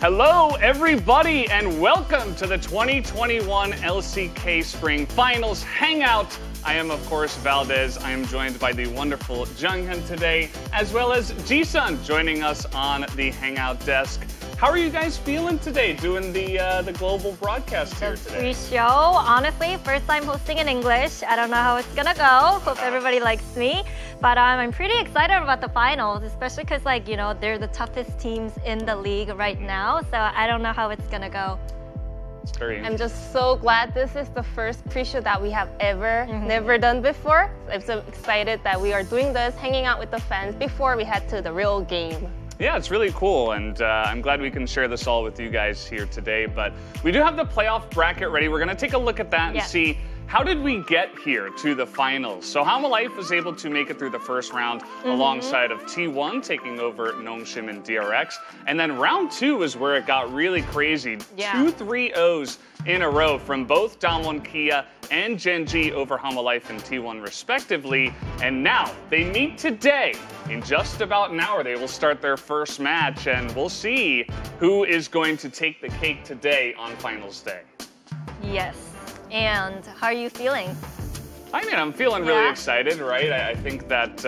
Hello, everybody, and welcome to the 2021 LCK Spring Finals Hangout. I am, of course, Valdez. I am joined by the wonderful Junghyun today, as well as Jisun joining us on the Hangout desk. How are you guys feeling today doing the global broadcast here today? Preshow, honestly, first time hosting in English. I don't know how it's gonna go. Hope everybody likes me. But I'm pretty excited about the finals, especially because, like, you know, they're the toughest teams in the league right now. So I don't know how it's gonna go. It's very I'm just so glad this is the first pre-show that we have never done before. I'm so excited that we are doing this, hanging out with the fans before we head to the real game. Yeah, it's really cool, and I'm glad we can share this all with you guys here today. But we do have the playoff bracket ready. We're going to take a look at that and see how did we get here to the finals. So Hanwha Life was able to make it through the first round alongside of T1 taking over Nongshim and DRX. And then round 2 is where it got really crazy. 2 3-0s in a row from both Damwon Kia and Genji over Hanwha Life and T1 respectively. And now they meet today. In just about an hour, they will start their first match, and we'll see who is going to take the cake today on finals day. Yes. And how are you feeling? I mean, I'm feeling really excited, right? I think that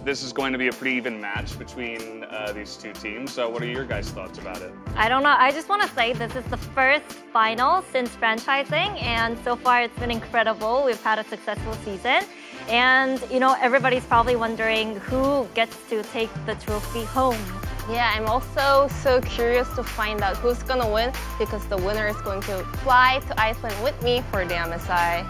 this is going to be a pretty even match between these two teams. So what are your guys' thoughts about it? I don't know. I just want to say this is the first final since franchising, and so far it's been incredible. We've had a successful season. And, you know, everybody's probably wondering who gets to take the trophy home. Yeah, I'm also so curious to find out who's going to win, because the winner is going to fly to Iceland with me for the MSI.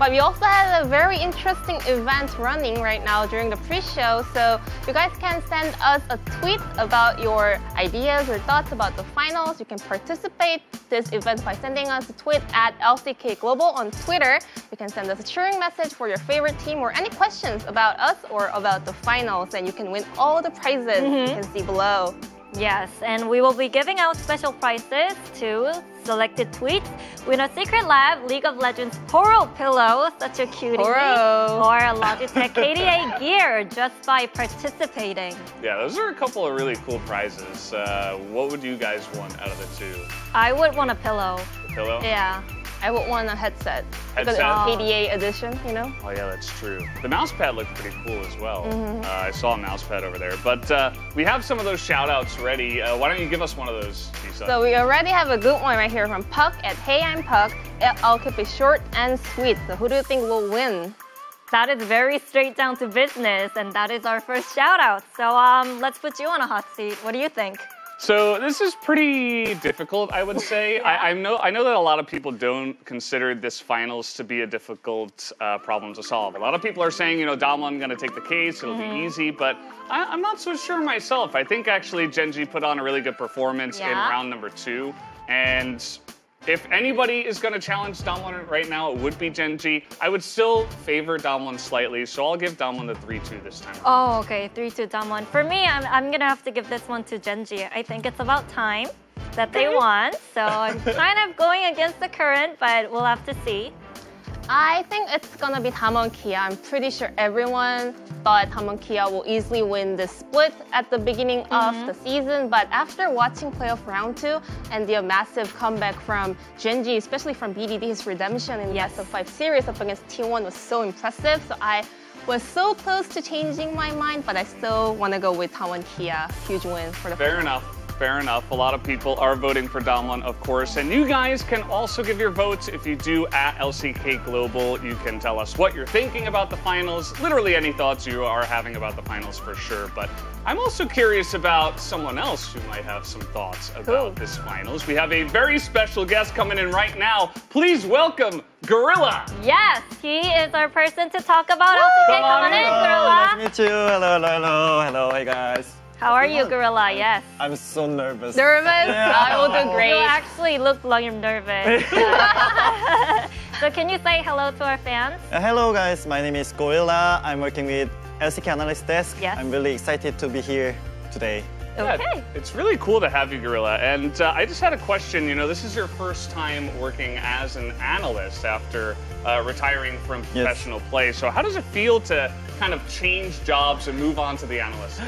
But we also had a very interesting event running right now during the pre-show, so you guys can send us a tweet about your ideas or thoughts about the finals. You can participate this event by sending us a tweet at LCK Global on Twitter. You can send us a cheering message for your favorite team or any questions about us or about the finals, and you can win all the prizes you can see below. Yes, and we will be giving out special prizes to selected tweets. Win a Secret Lab League of Legends Poro pillow, such a cutie, or a Logitech KDA gear just by participating. Yeah, those are a couple of really cool prizes. What would you guys want out of the two? I would want a pillow. A pillow? Yeah. I would want a headset. Headset? Because it's KDA edition, you know? Oh yeah, that's true. The mouse pad looked pretty cool as well. I saw a mouse pad over there. But we have some of those shout outs ready. Why don't you give us one of those, Lisa? So we already have a good one right here from Puck at Hey I'm Puck. I'll keep it short and sweet. So who do you think will win? That is very straight down to business, and that is our first shout out. So let's put you on a hot seat. What do you think? So this is pretty difficult, I would say. I know that a lot of people don't consider this finals to be a difficult problem to solve. A lot of people are saying, you know, Damwon going to take the case, it'll be easy, but I'm not so sure myself. I think actually Genji put on a really good performance in round number 2, and if anybody is going to challenge Damwon right now, it would be Genji. I would still favor Damwon slightly, so I'll give Damwon the 3-2 this time. Oh, okay, 3-2 Damwon. For me, I'm going to have to give this one to Genji. I think it's about time that they won, so I'm kind of going against the current, but we'll have to see. I think it's going to be Damwon Kia. I'm pretty sure everyone thought Damwon Kia will easily win the split at the beginning of the season, but after watching playoff round 2 and the massive comeback from Genji, especially from BDD, his redemption in the best of 5 series up against T1 was so impressive. So I was so close to changing my mind, but I still want to go with Damwon Kia. Huge win for the Fair enough. Fair enough. A lot of people are voting for Damwon, of course. And you guys can also give your votes. If you do at LCK Global, you can tell us what you're thinking about the finals. Literally any thoughts you are having about the finals for sure. But I'm also curious about someone else who might have some thoughts about this finals. We have a very special guest coming in right now. Please welcome Gorilla. Yes, he is our person to talk about LCK. Come on in, Gorilla. Nice to meet you. Hello, hey guys. How are you, Gorilla? Yes. I'm so nervous. Nervous? Yeah. I will do great. You actually look like you're nervous. So can you say hello to our fans? Hello guys, my name is Gorilla. I'm working with LCK Analyst Desk. Yes. I'm really excited to be here today. Okay. Yeah, it's really cool to have you, Gorilla. And I just had a question. You know, this is your first time working as an analyst after retiring from professional play. So how does it feel to kind of change jobs and move on to the analyst?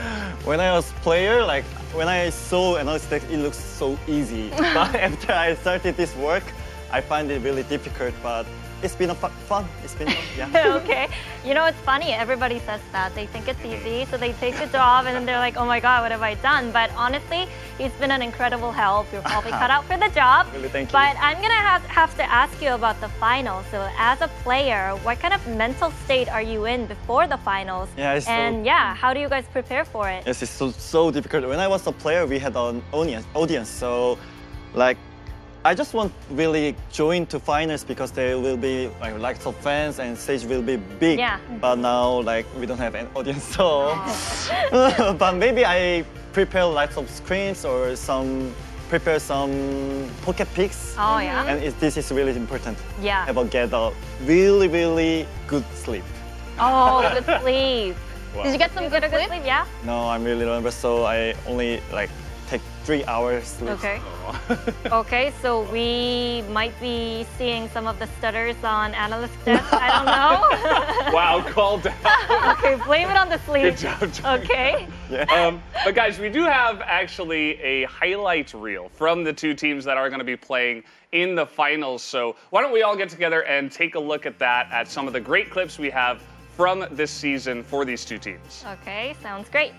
When I was player, like when I saw analyst deck, it looks so easy. But after I started this work, I find it really difficult. But it's been fun. It's been fun, yeah. Okay. You know, it's funny. Everybody says that. They think it's easy, so they take the job, and then they're like, oh my God, what have I done? But honestly, he's been an incredible help. You're probably cut out for the job. Really, thank you. But I'm going to have to ask you about the finals. So as a player, what kind of mental state are you in before the finals? Yeah, how do you guys prepare for it? Yes, it's so difficult. When I was a player, we had an audience. So, like, I just want really join to finals because there will be like lots of fans and stage will be big. Yeah. But now like we don't have an audience, so. But maybe I prepare lots of screens or prepare some pocket picks. Oh yeah. And this is really important. Yeah. Get a really good sleep. Oh, good sleep. Wow. Did you get some good sleep? Yeah. No, I'm really nervous, so I only like take 3 hours sleep. Okay. Okay, so we might be seeing some of the stutters on analyst desk. I don't know. Wow, call down. Okay, blame it on the sleep. Good job, John. Okay. Yeah. But guys, we do have actually a highlight reel from the two teams that are going to be playing in the finals. So why don't we all get together and take a look at that, at some of the great clips we have from this season for these two teams. Okay, sounds great.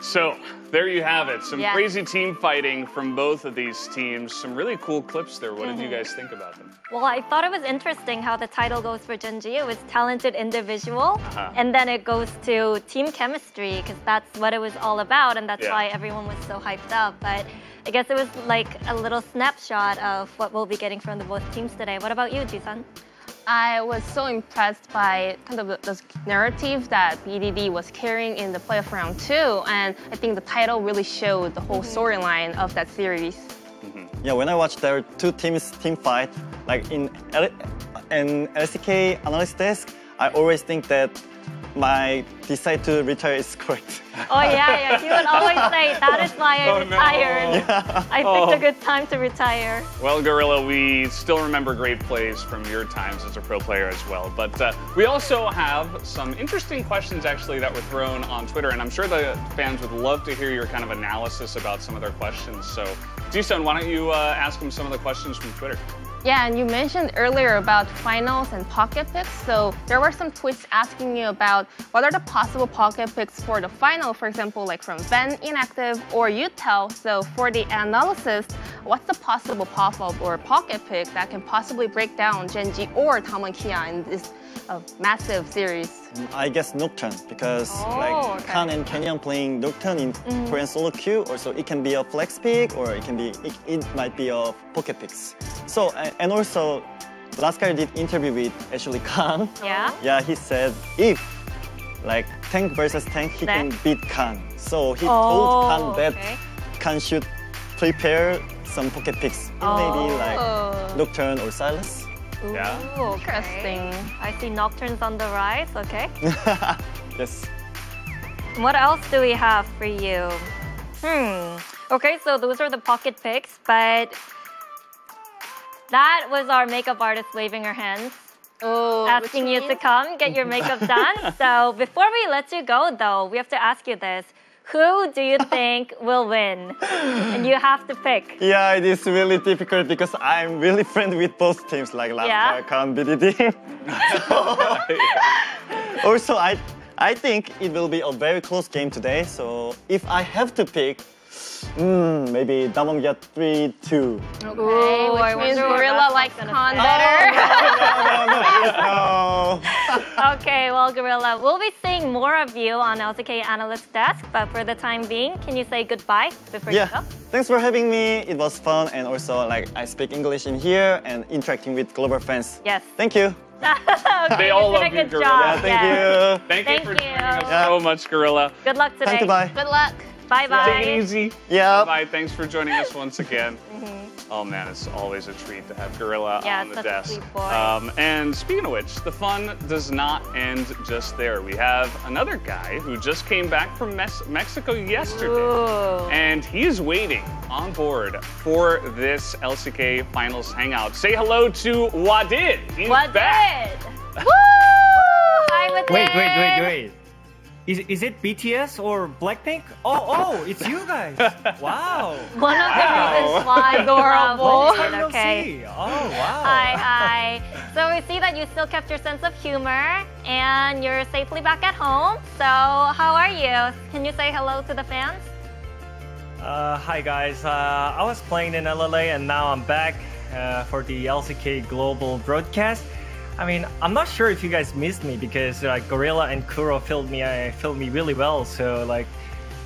So, there you have it. Some Yes. crazy team fighting from both of these teams. Some really cool clips there. What did you guys think about them? Well, I thought it was interesting how the title goes for Genji. It was talented individual, and then it goes to team chemistry, because that's what it was all about, and that's why everyone was so hyped up. But I guess it was like a little snapshot of what we'll be getting from the both teams today. What about you, Jisun? I was so impressed by kind of the narrative that BDD was carrying in the playoff round 2, and I think the title really showed the whole storyline of that series. Yeah, when I watched their two teams team fight, like in LCK analyst desk, I always think that my decide to retire is correct. Oh yeah, he would always say, that is why I retired. I picked a good time to retire. Well, Gorilla, we still remember great plays from your times as a pro player as well. But we also have some interesting questions, actually, that were thrown on Twitter. And I'm sure the fans would love to hear your kind of analysis about some of their questions. So, Jisun, why don't you ask them some of the questions from Twitter? Yeah, and you mentioned earlier about finals and pocket picks. So there were some tweets asking you about what are the possible pocket picks for the final, for example, like from Ven, Inactive, or Utel. So for the analysis, what's the possible pop-up or pocket pick that can possibly break down Genji or Damwon Kia in this massive series? I guess Nocturne, because like Khan and Kenyon playing Nocturne in Korean solo queue, also it can be a flex pick, or it might be a pocket picks. So and also last guy did interview with actually Khan. Yeah, he said if like tank versus tank, he can beat Khan. So he told Khan that Khan should prepare some pocket picks, maybe like Nocturne or Silas. Ooh, Interesting. I see Nocturnes on the rise, okay. Yes. What else do we have for you? Okay, so those are the pocket picks, but that was our makeup artist waving her hands. Asking you to come, get your makeup done. So before we let you go, though, we have to ask you this. Who do you think will win? And you have to pick. Yeah, it is really difficult because I'm really friendly with both teams, like last Khan BDD. Also, I think it will be a very close game today. So if I have to pick, maybe Damwon get 3-2. Okay, which means Gorilla likes Khan better. No. Okay, well, Gorilla, we'll be seeing more of you on LCK Analyst Desk, but for the time being, can you say goodbye before you go? Thanks for having me. It was fun, and also like I speak English in here and interacting with global fans. Yes. Thank you. Okay, They all love you, Gorilla. Thank you. Thank you for joining us so much, Gorilla. Good luck today. Thank you, bye. Good luck. Bye-bye. Take it easy. Yeah. Bye. Thanks for joining us once again. Oh man, it's always a treat to have Gorilla on the such desk. a sweet boy. And speaking of which, the fun does not end just there. We have another guy who just came back from Mexico yesterday, and he's waiting on board for this LCK Finals Hangout. Say hello to Wadid. He's back. Woo! Hi, Wadid. Wait. Is it BTS or Blackpink? Oh, it's you guys. Wow. One of the reasons why Adorable. Okay. Oh, wow. Hi. So we see that you still kept your sense of humor and you're safely back at home. So how are you? Can you say hello to the fans? Hi guys. I was playing in LLA and now I'm back for the LCK Global broadcast. I mean, I'm not sure if you guys missed me because Gorilla and Kuro filled me really well. So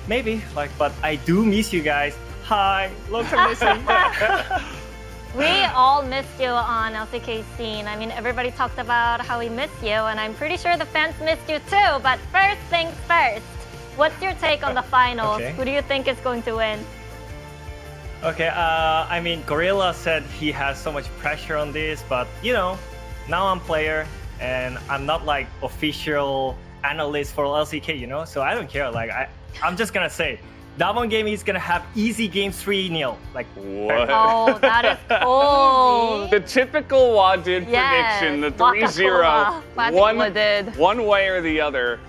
maybe but I do miss you guys. Hi, long time missing. We all missed you on LCK scene. I mean, everybody talked about how we missed you, and I'm pretty sure the fans missed you too. But first things first, what's your take on the finals? Okay. Who do you think is going to win? Okay, I mean, Gorilla said he has so much pressure on this, but now I'm player and I'm not official analyst for LCK, so I don't care. I'm just gonna say Damwon game is gonna have easy game 3-0. What? Oh, that is cool. The typical Wadid prediction, the 3-0, one way or the other.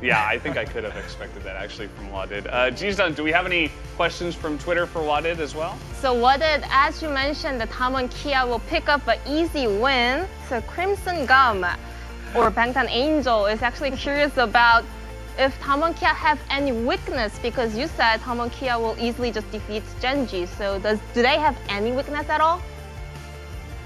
Yeah, I think I could have expected that actually from Wadid. Jisun, do we have any questions from Twitter for Wadid as well? So Wadid, as you mentioned, that Damwon Kia will pick up an easy win. So Crimson Gum or Bangtan Angel is actually curious about if Damwon Kia have any weakness, because you said Damwon Kia will easily just defeat Gen.G. So do they have any weakness at all?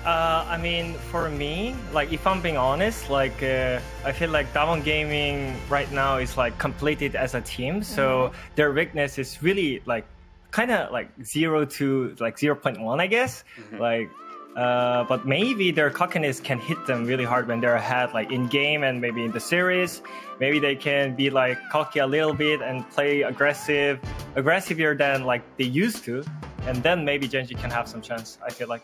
I mean, for me, like if I'm being honest, like I feel like Damwon Gaming right now is like completed as a team. So their weakness is really like kind of like 0 to like 0.1, I guess. Like, but maybe their cockiness can hit them really hard when they're ahead, like in game and maybe in the series. Maybe they can be like cocky a little bit and play aggressiver than like they used to, and then maybe Gen.G can have some chance, I feel like.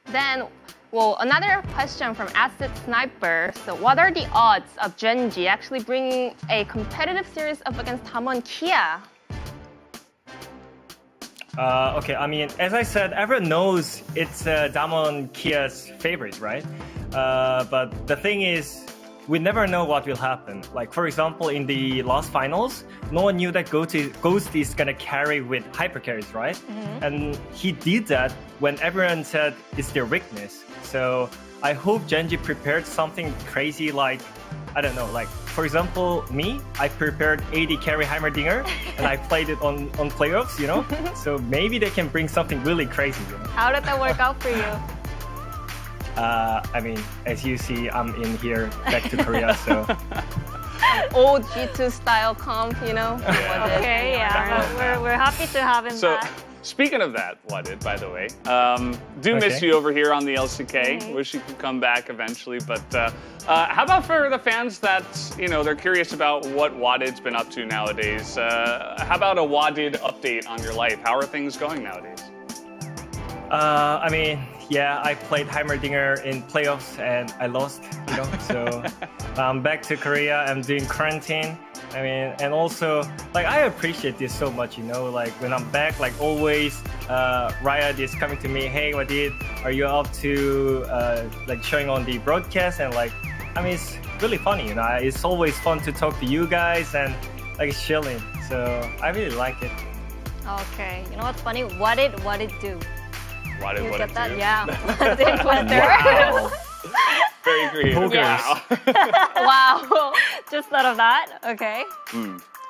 Then, well, another question from Acid Sniper. So what are the odds of Gen.G actually bringing a competitive series up against Damwon Kia? Okay, I mean, as I said, everyone knows it's Damwon Kia's favorite, right? But the thing is, we never know what will happen. Like, for example, in the last finals, no one knew that Ghost is gonna carry with hyper carries, right? And he did that when everyone said it's their weakness. So I hope Gen.G prepared something crazy like, I don't know, like, for example, me, I prepared AD carry Heimerdinger and I played it on playoffs, you know? So maybe they can bring something really crazy, you know? How did that work out for you? I mean, as you see, I'm in here back to Korea, so. Old G2 style comp, you know? Okay, yeah. We're happy to have him back. Speaking of that, Wadid, by the way, do miss you over here on the LCK. Wish you could come back eventually. But how about for the fans that, you know, they're curious about what Wadid's been up to nowadays? How about a Wadid update on your life? How are things going nowadays? I mean, yeah, I played Heimerdinger in playoffs and I lost, you know, so I'm back to Korea, I'm doing quarantine. I mean, and also, like, I appreciate this so much, you know, like, when I'm back, like, always, Riot is coming to me, hey, Wadid, are you up to, like, showing on the broadcast? And, like, I mean, it's really funny, you know, it's always fun to talk to you guys and, like, chilling, so I really like it. Okay, you know what's funny? What did do? What did get that? do? Yeah. What did Twitter? Wow. Very creative. Yeah. Wow. Just thought of that. Okay.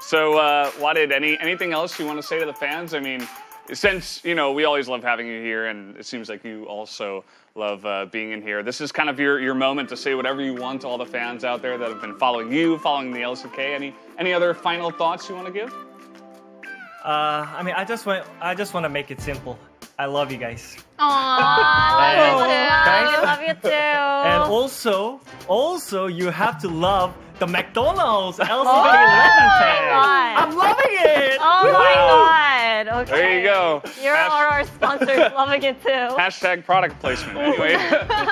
So, Wadid, anything else you want to say to the fans? I mean, since, you know, we always love having you here, and it seems like you also love being in here. This is kind of your moment to say whatever you want to all the fans out there that have been following you, following the LCK. Any other final thoughts you want to give? I mean, I just want to make it simple. I love you guys. Aww, I love you too. And also, you have to love the McDonald's LCK Legend Tag. I'm loving it. Oh my god. Okay. There you go. You're our sponsors loving it too. Hashtag product placement. Anyway,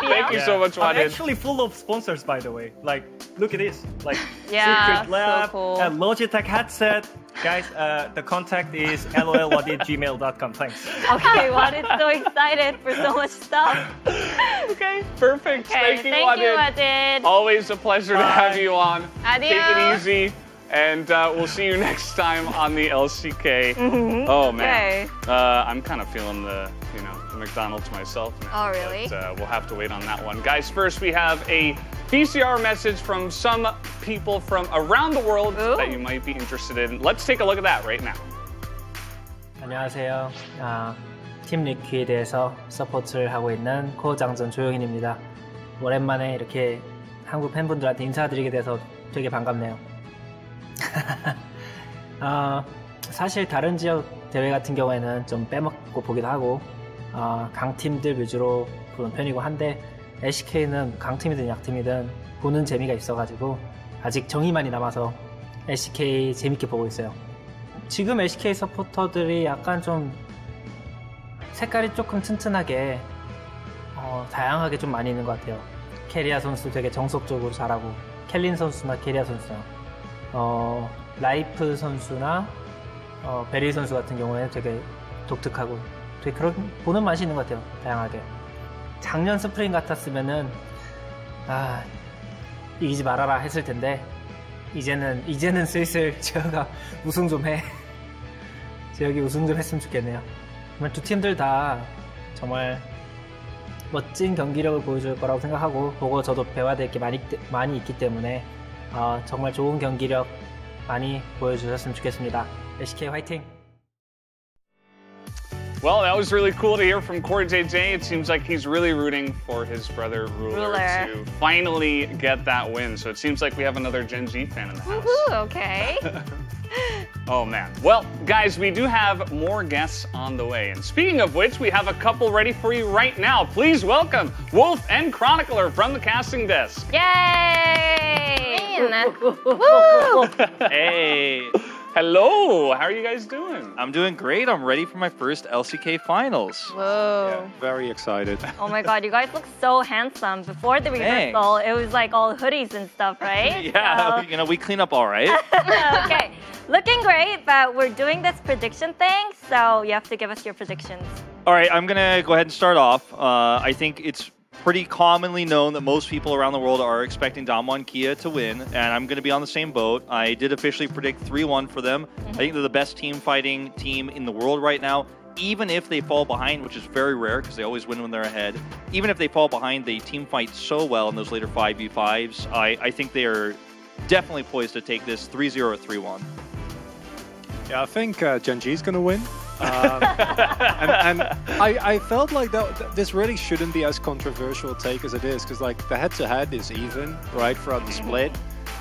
thank you so much, Wadid. I'm actually full of sponsors, by the way. Like, look at this. Like, yeah, Secret Lab, so cool. and Logitech headset. Guys, the contact is lolwadid@gmail.com. Thanks. Okay, Wadid's so excited for so much stuff. Okay, perfect. Okay, thank you, Wadid. Always a pleasure to have you on. Adios. Take it easy. And we'll see you next time on the LCK. Oh, man. Okay. I'm kind of feeling the McDonald's myself now. Oh, really? But, we'll have to wait on that one. Guys, first we have a VCR message from some people from around the world that you might be interested in. Let's take a look at that right now. 안녕하세요. 팀 리퀴에 대해서 서포트를 하고 있는 코장전 조용인입니다. 오랜만에 이렇게 한국 팬분들한테 인사드리게 돼서 되게 반갑네요. 사실 다른 지역 대회 같은 경우에는 좀 빼먹고 보기도 하고 강팀들 위주로 보는 편이고 한데 LCK는 강팀이든 약팀이든 보는 재미가 있어가지고 아직 정이 많이 남아서 LCK 재밌게 보고 있어요. 지금 LCK 서포터들이 약간 좀 색깔이 조금 튼튼하게 다양하게 좀 많이 있는 것 같아요. 캐리아 선수 되게 정석적으로 잘하고 켈린 선수나 캐리아 선수나 라이프 선수나 베리 선수 같은 경우에 되게 독특하고 되게 그런 보는 맛이 있는 것 같아요. 다양하게. 작년 스프링 같았으면은 이기지 말아라 했을 텐데 이제는 슬슬 제어가 우승 좀 해. 제어이 우승 좀 했으면 좋겠네요. 정말 두 팀들 다 정말 멋진 경기력을 보여줄 거라고 생각하고 보고 저도 배워야 될 게 많이 있기 때문에 정말 좋은 경기력 많이 보여주셨으면 좋겠습니다. LCK 화이팅! Well, that was really cool to hear from Core JJ. It seems like he's really rooting for his brother Ruler to finally get that win. So it seems like we have another Gen G fan in the house. Woohoo, okay. Oh man. Well, guys, we do have more guests on the way. And speaking of which, we have a couple ready for you right now. Please welcome Wolf and Chronicler from the casting desk. Yay! Woo! Hey. Hello, how are you guys doing? I'm doing great. I'm ready for my first LCK finals. Whoa. Very excited. Oh my god, you guys look so handsome. Before the rehearsal, it was like all hoodies and stuff, right? Yeah, you know, we clean up all right. Okay, looking great, but we're doing this prediction thing, so you have to give us your predictions. All right, I'm going to go ahead and start off. I think it's pretty commonly known that most people around the world are expecting Damwon Kia to win, and I'm going to be on the same boat. I did officially predict 3-1 for them. I think they're the best team-fighting team in the world right now. Even if they fall behind, which is very rare because they always win when they're ahead, even if they fall behind, they team fight so well in those later 5v5s. I think they are definitely poised to take this 3-0 or 3-1. Yeah, I think Gen G is going to win. And I felt like this really shouldn't be as controversial a take as it is, because like the head-to-head is even, right, throughout the split.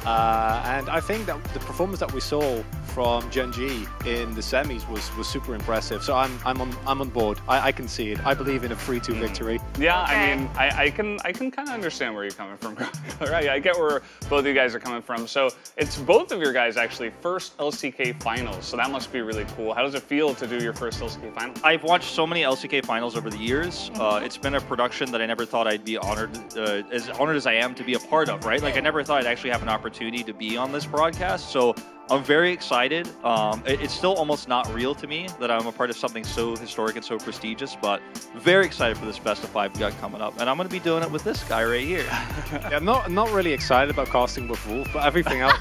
And I think that the performance that we saw from Gen G in the semis was super impressive. So I'm on board. I can see it. I believe in a 3-2 victory. Yeah, I mean, I can kind of understand where you're coming from. Right, I get where both of you guys are coming from. So it's both of your guys actually first LCK finals. So that must be really cool. How does it feel to do your first LCK final? I've watched so many LCK finals over the years. It's been a production that I never thought I'd be honored as I am to be a part of. Right, like I never thought I'd actually have an opportunity to be on this broadcast. So I'm very excited. It's still almost not real to me that I'm a part of something so historic and so prestigious, but very excited for this best of 5 we got coming up. And I'm going to be doing it with this guy right here. Yeah, I'm not really excited about casting with Wolf, but everything else.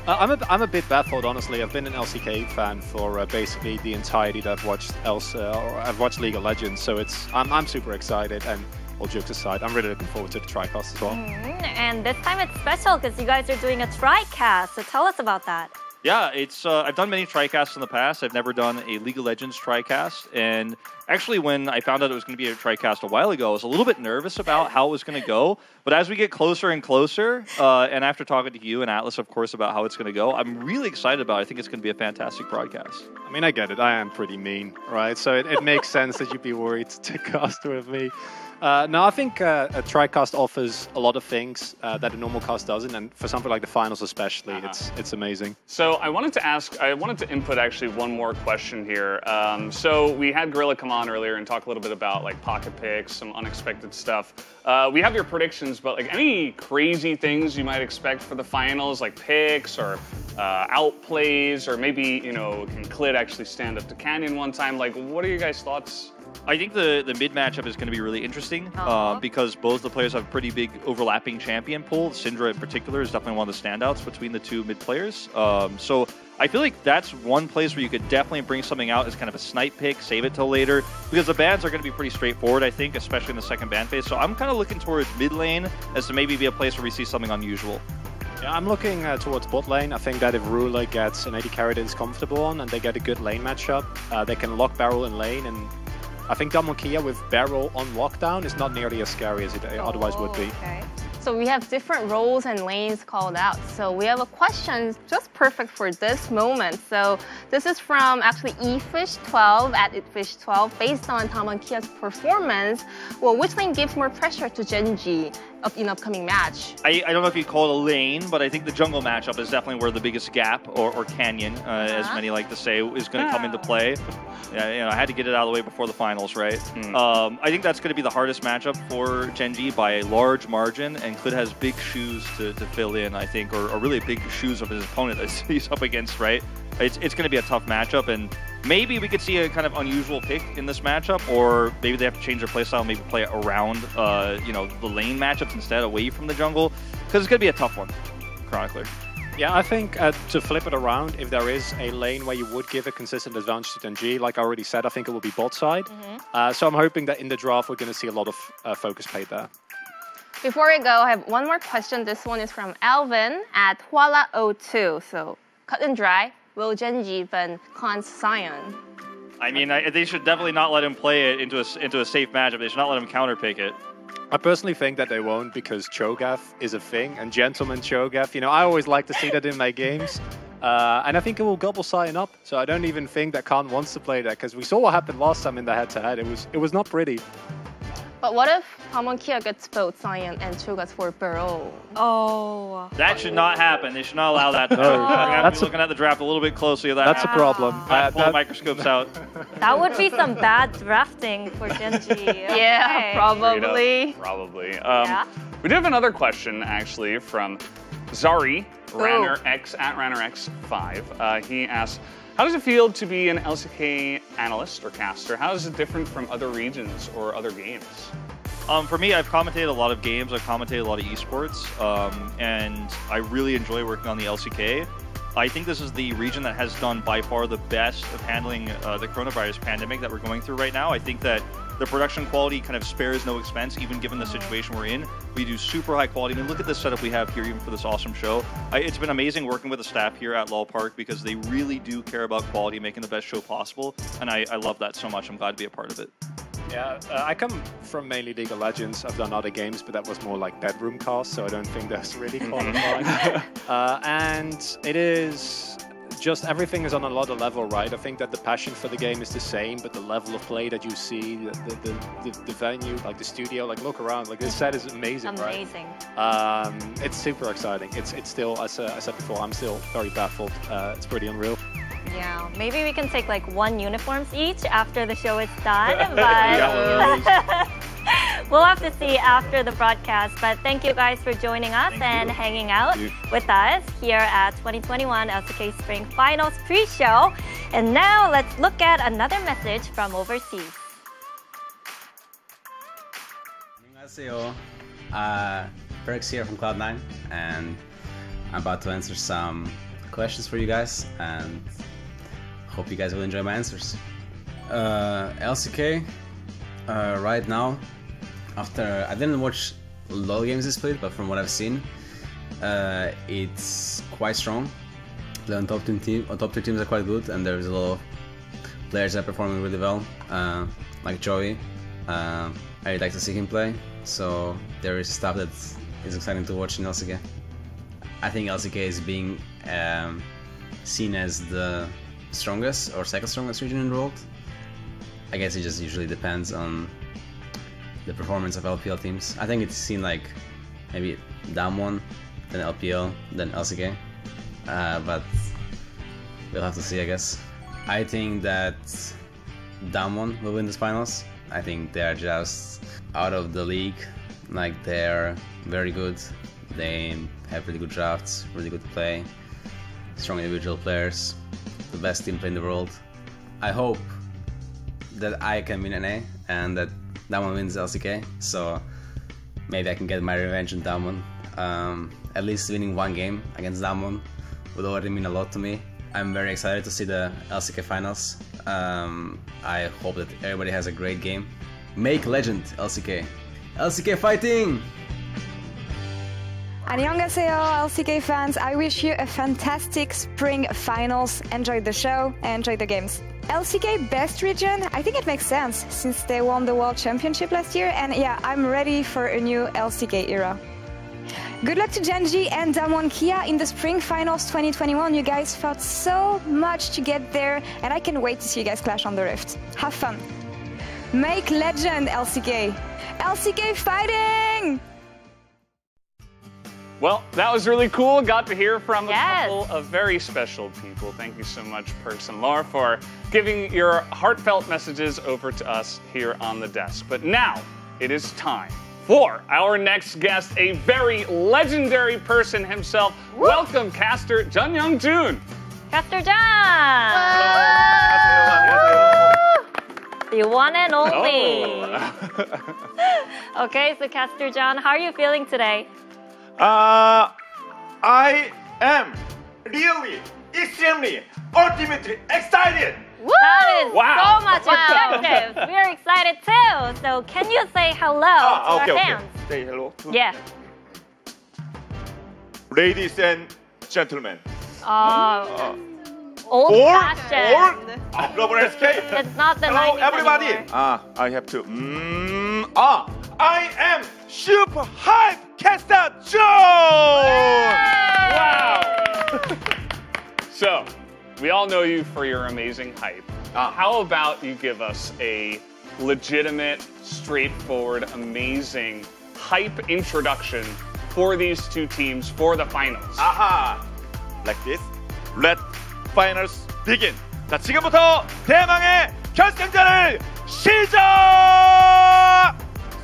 I'm a bit baffled, honestly. I've been an LCK fan for basically the entirety that I've watched League of Legends, so I'm super excited. And all jokes aside, I'm really looking forward to the TriCast as well. And this time it's special because you guys are doing a TriCast, so tell us about that. Yeah, it's I've done many TriCasts in the past. I've never done a League of Legends TriCast, and actually when I found out it was going to be a TriCast a while ago, I was a little bit nervous about how it was going to go. But as we get closer and closer, and after talking to you and Atlas, of course, about how it's going to go, I'm really excited about it. I think it's going to be a fantastic broadcast. I mean, I get it. I am pretty mean, right? So it makes sense that you'd be worried to cast with me. No, I think a TriCast offers a lot of things that a normal cast doesn't, and for something like the finals especially, it's amazing. So I wanted to input actually one more question here. So we had Gorilla come on earlier and talk a little bit about like pocket picks, some unexpected stuff. We have your predictions, but like any crazy things you might expect for the finals, like picks or outplays, or maybe, you know, can Clid actually stand up to Canyon one time? Like, what are your guys' thoughts? I think the mid matchup is going to be really interesting because both the players have a pretty big overlapping champion pool. Syndra in particular is definitely one of the standouts between the two mid players. So I feel like that's one place where you could definitely bring something out as kind of a snipe pick, save it till later, because the bans are going to be pretty straightforward, I think, especially in the second ban phase. So I'm kind of looking towards mid lane as to maybe be a place where we see something unusual. Yeah, I'm looking towards bot lane. I think that if Ruler gets an AD carry that is comfortable on and they get a good lane matchup, they can lock barrel in lane, and I think Damwon Kia with barrel on lockdown is not nearly as scary as it otherwise would be. Okay. So we have different roles and lanes called out. So we have a question just perfect for this moment. So this is from actually eFish12 at eFish12. Based on Damwon Kia's performance, well, which lane gives more pressure to Gen G in upcoming match? I don't know if you call it a lane, but I think the jungle matchup is definitely where the biggest gap, or canyon, as many like to say, is going to come into play. Yeah, you know, I had to get it out of the way before the finals, right? I think that's going to be the hardest matchup for Gen G by a large margin, and Clid has big shoes to fill in, I think, or really big shoes of his opponent that he's up against, right? It's going to be a tough matchup, and maybe we could see a kind of unusual pick in this matchup, or maybe they have to change their playstyle, maybe play it around, you know, the lane matchups instead, away from the jungle, because it's going to be a tough one, Chronicler. Yeah, I think to flip it around, if there is a lane where you would give a consistent advantage to Gen G, like I already said, I think it will be bot side. So I'm hoping that in the draft we're going to see a lot of focus played there. Before we go, I have one more question. This one is from Alvin at Huala02. So, cut and dry. Will Genji defend Khan's Sion? I mean, they should definitely not let him play it into a safe matchup. They should not let him counterpick it. I personally think that they won't because Cho'Gath is a thing, and Gentleman Cho'Gath, you know, I always like to see that in my games. And I think it will gobble Sion up, so I don't even think that Khan wants to play that, because we saw what happened last time in the head-to-head. It was not pretty. But what if Damwon Kia gets both Sion and Cho'Gath for Burrow? Oh. That should not happen. They should not allow that to happen. We're going to have to be looking at the draft a little bit closely. That's a problem. Pull the microscopes out. That would be some bad drafting for Genji. Yeah, probably. Probably. We do have another question, actually, from Zari, RannerX, at RannerX5. He asks, how does it feel to be an LCK analyst or caster? How is it different from other regions or other games? For me, I've commentated a lot of games. I've commentated a lot of esports, and I really enjoy working on the LCK. I think this is the region that has done by far the best of handling the coronavirus pandemic that we're going through right now. I think that the production quality kind of spares no expense, even given the situation we're in. We do super high quality. I mean, look at this setup we have here, even for this awesome show. It's been amazing working with the staff here at LOL Park because they really do care about quality, making the best show possible, and I love that so much. I'm glad to be a part of it. Yeah, I come from mainly League of Legends. I've done other games, but that was more like bedroom cast, so I don't think that's really qualifying. And it is just everything is on another level, right? I think that the passion for the game is the same, but the level of play that you see, the venue, like the studio, like look around, like this set is amazing, right? It's super exciting. It's still, as I said before, I'm still very baffled. It's pretty unreal. Yeah, maybe we can take like 1 uniforms each after the show is done, but we'll have to see after the broadcast. But thank you guys for joining us and hanging out with us here at 2021 LCK Spring Finals pre-show. And now let's look at another message from overseas. 안녕하세요. Perks here from Cloud9, and I'm about to answer some questions for you guys, and hope you guys will enjoy my answers. LCK, right now, after I didn't watch LoL games this split, but from what I've seen, it's quite strong. The top two teams are quite good, and there's a lot of players that are performing really well, like Joey. I really like to see him play, so there is stuff that is exciting to watch in LCK. I think LCK is being seen as the strongest or second strongest region in the world. I guess it just usually depends on the performance of LPL teams. I think it's seen like maybe Damwon, then LPL, then LCK, but we'll have to see, I guess. I think that Damwon will win this finals. I think they're just out of the league. Like, they're very good. They have really good drafts, really good play, strong individual players, the best team play in the world. I hope that I can win NA and that Damwon wins LCK, so maybe I can get my revenge on Damwon. At least winning 1 game against Damwon would already mean a lot to me. I'm very excited to see the LCK finals. I hope that everybody has a great game. Make legend, LCK. LCK fighting! 안녕하세요, LCK fans. I wish you a fantastic spring finals. Enjoy the show, enjoy the games. LCK best region, I think it makes sense since they won the World Championship last year, and yeah, I'm ready for a new LCK era. Good luck to Genji and Damwon Kia in the Spring Finals 2021. You guys fought so much to get there, and I can't wait to see you guys clash on the Rift. Have fun. Make legend, LCK. LCK fighting! Well, that was really cool. Got to hear from a couple of very special people. Thank you so much, Perks and Laura, for giving your heartfelt messages over to us here on the desk. But now it is time for our next guest, a very legendary person himself. Woo! Welcome, caster Jun Young Jun. Caster Jun! The one and only. Oh. Okay, so Caster Jun, how are you feeling today? I am really, extremely, ultimately excited That is Wow. so much objective. We're excited too. So can you say hello to our fans? Say hello. Yeah. Ladies and gentlemen. Old-fashioned. Global LCK. It's not the Hello, 90s everybody. anymore. I have to. I am super hype caster Joe. Wow. So, we all know you for your amazing hype. How about you give us a legitimate, straightforward, amazing hype introduction for these two teams for the finals? Aha. Like this. Let finals begin. 자, 지금부터 대망의 결승전을 시작!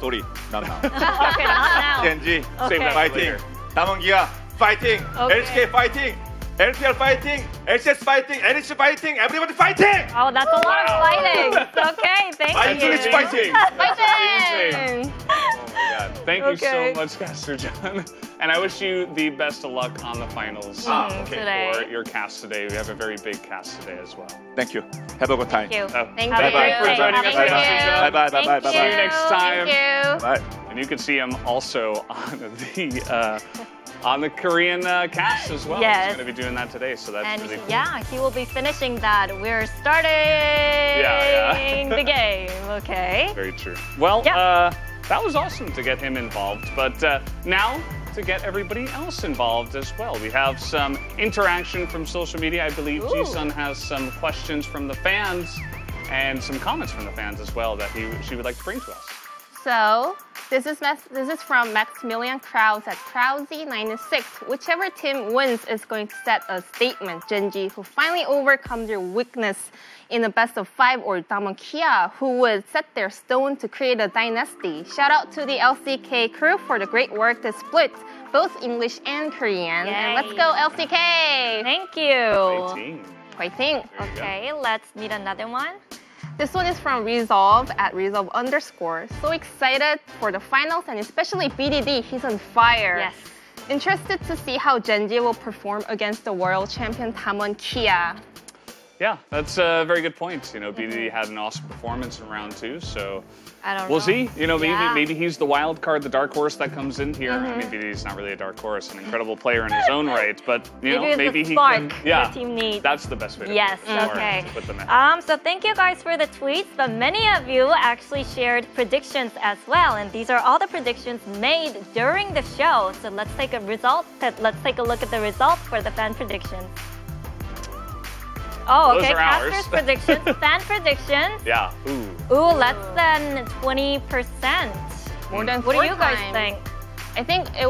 Sorry, not now. Okay, not now. 젠지, Okay. 파이팅. 담원기아, 파이팅. Okay. LCK 파이팅. LPL 파이팅. LCS 파이팅. NH 파이팅. Everybody fighting. Oh, that's a lot of fighting. Okay, thank you. English fighting. Fighting. Oh my God. Thank you so Okay. much, Caster John. And I wish you the best of luck on the finals today. for your cast today. We have a very big cast today as well. Thank you. Have a good time. Thank you. Thank Have a you great for day. joining us, Thank Caster you. John. Bye. Thank See you next time. Thank you. Bye. And you can see him also on the Korean cast as well. Yes. He's going to be doing that today, so that's And really cool. yeah, he will be finishing that. We're starting the game. Okay. Very true. Well, Yeah. that was awesome to get him involved, but now to get everybody else involved as well. We have some interaction from social media. I believe Ji-sun has some questions from the fans and some comments from the fans as well that she would like to bring to us. So this is from Maximilian Krause at Krause96. Whichever team wins is going to set a statement. Genji, who finally overcome their weakness in the best of 5, or Damwon Kia, who would set their stone to create a dynasty. Shout out to the LCK crew for the great work to split both English and Korean. Yay. And let's go LCK! Thank you. 18. Fighting. There you go. Okay, let's meet another one. This one is from Resolve at Resolve_. So excited for the finals, and especially BDD, he's on fire. Yes. Interested to see how Genji will perform against the world champion Damwon Kia. Yeah, that's a very good point. You know, BDD had an awesome performance in round 2, so I don't we'll know. see. You know, Yeah. maybe he's the wild card, the dark horse that comes in here. I mean, BDD's not really a dark horse, an incredible player in his own right, but you know, Maybe maybe it's he the spark can. Yeah, the team needs. that's the best way to Yes, put it, or okay. to put them in. So thank you guys for the tweets, but many of you actually shared predictions as well, and these are all the predictions made during the show. So let's take a look at the results for the fan predictions. Oh, Those okay. are ours. Caster's predictions, fan predictions. Yeah. Ooh, less than 20%. More than What do 4 you guys times. think? I think it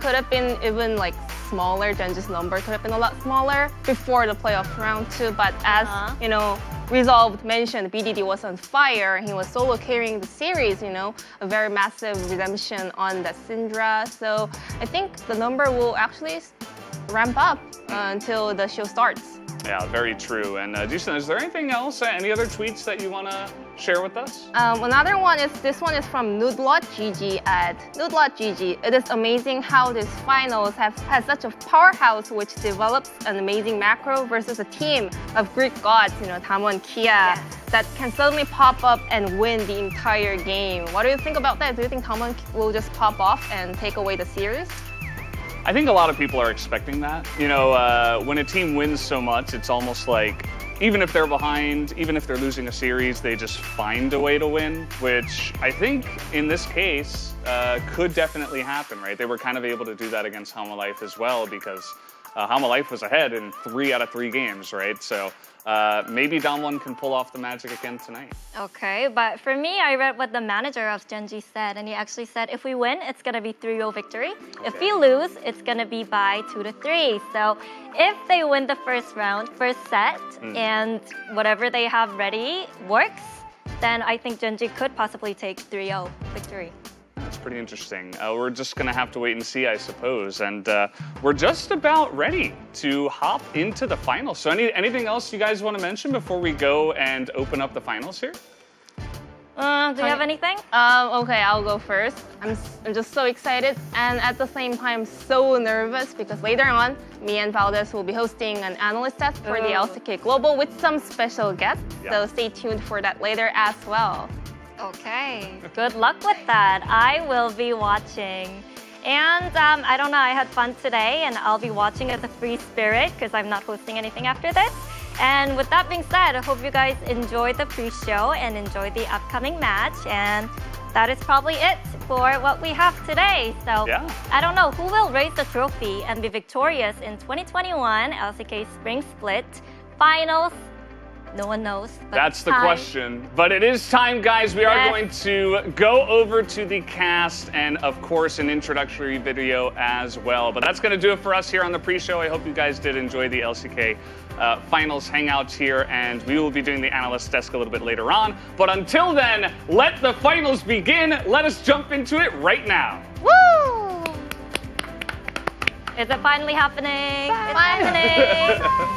could have been even like smaller. Genji's number could have been a lot smaller before the playoff round 2. But as you know, Resolved mentioned, BDD was on fire. He was solo carrying the series. You know, a very massive redemption on that Syndra. So I think the number will actually ramp up until the show starts. Yeah, very true. And Ji-sun, is there anything else? Any other tweets that you want to share with us? Another one is, this one is from Nudelot.gg at Nudelot.gg. It is amazing how this finals has such a powerhouse which develops an amazing macro versus a team of Greek gods, you know, Damwon Kia, that can suddenly pop up and win the entire game. What do you think about that? Do you think Damwon will just pop off and take away the series? I think a lot of people are expecting that. You know, when a team wins so much, it's almost like even if they're behind, even if they're losing a series, they just find a way to win, which I think in this case could definitely happen, right? They were kind of able to do that against Hanwha Life as well because Hanwha Life was ahead in 3 out of 3 games, right? So maybe Damwon can pull off the magic again tonight. Okay, but for me, I read what the manager of Genji said, and he actually said if we win, it's going to be 3-0 victory. If we lose, it's going to be by 2-3. So if they win the first set, and whatever they have ready works, then I think Genji could possibly take 3-0 victory. That's pretty interesting. We're just going to have to wait and see, I suppose. And we're just about ready to hop into the finals. So anything else you guys want to mention before we go and open up the finals here? Do you have anything? Okay, I'll go first. I'm just so excited and at the same time so nervous because later on, me and Valdez will be hosting an analyst test for the LCK Global with some special guests. So stay tuned for that later as well. Okay, good luck with that. I will be watching. And I don't know, I had fun today and I'll be watching as a free spirit because I'm not hosting anything after this. And with that being said, I hope you guys enjoyed the pre-show and enjoyed the upcoming match. And that is probably it for what we have today. So I don't know, who will raise the trophy and be victorious in 2021 LCK Spring Split Finals? No one knows. That's the question. But it is time, guys. We are going to go over to the cast and, of course, an introductory video as well. But that's going to do it for us here on the pre-show. I hope you guys did enjoy the LCK Finals Hangouts here. And we will be doing the analyst desk a little bit later on. But until then, let the finals begin. Let us jump into it right now. Woo! Is it finally happening? It's happening.